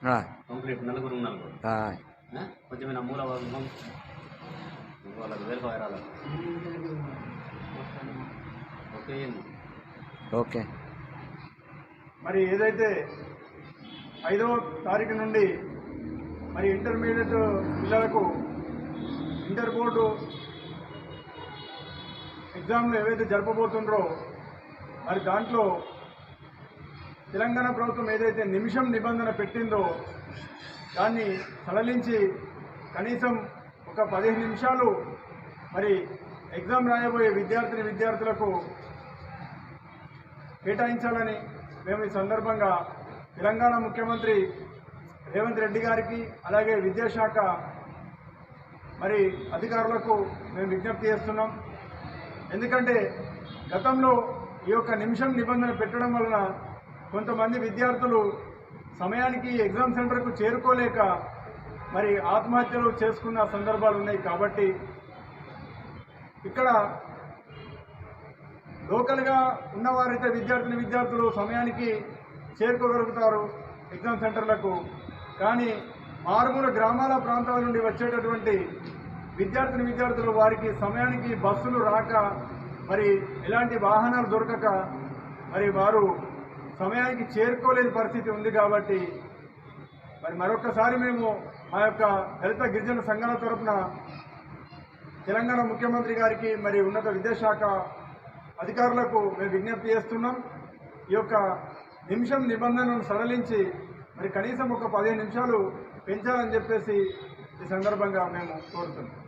Complete నలుగురు కొంచెం నా మూల వాళ్ళకి వెరిఫై రాలి. Okay okay. మరి ఏదైతే 5వ తారీఖు నుండి మరి ఇంటర్మీడియట్ పిల్లలకు ఇంటర్ బోర్డు ఎగ్జామ్లు ఏవైతే జరపబోతుండ్రో మరి దాంట్లో తెలంగాణ ప్రభుత్వం ఏదైతే నిమిషం నిబంధన పెట్టిందో దాన్ని సడలించి కనీసం ఒక 15 నిమిషాలు మరి ఎగ్జామ్ రాయబోయే విద్యార్థులకు కేటాయించాలని మేము ఈ సందర్భంగా తెలంగాణ ముఖ్యమంత్రి రేవంత్ రెడ్డి గారికి అలాగే విద్యాశాఖ మరి అధికారులకు మేము విజ్ఞప్తి చేస్తున్నాం. ఎందుకంటే గతంలో ఈ యొక్క నిమిషం నిబంధన పెట్టడం వలన కొంతమంది విద్యార్థులు సమయానికి ఎగ్జామ్ సెంటర్కు చేరుకోలేక మరి ఆత్మహత్యలు చేసుకున్న సందర్భాలు ఉన్నాయి. కాబట్టి ఇక్కడ లోకల్గా ఉన్నవారైతే విద్యార్థులు సమయానికి చేరుకోగలుగుతారు ఎగ్జామ్ సెంటర్లకు. కానీ మారుమూల గ్రామాల ప్రాంతాల నుండి వచ్చేటటువంటి విద్యార్థులు వారికి సమయానికి బస్సులు రాక మరి ఎలాంటి వాహనాలు దొరకక మరి వారు సమయానికి చేరుకోలేని పరిస్థితి ఉంది. కాబట్టి మరి మరొకసారి మేము మా యొక్క దళిత గిరిజన సంఘాల తరఫున తెలంగాణ ముఖ్యమంత్రి గారికి మరి ఉన్నత విద్యాశాఖ అధికారులకు మేము విజ్ఞప్తి చేస్తున్నాం. ఈ యొక్క నిమిషం నిబంధనను సడలించి మరి కనీసం ఒక 15 నిమిషాలు పెంచాలని చెప్పేసి ఈ సందర్భంగా మేము కోరుతున్నాం.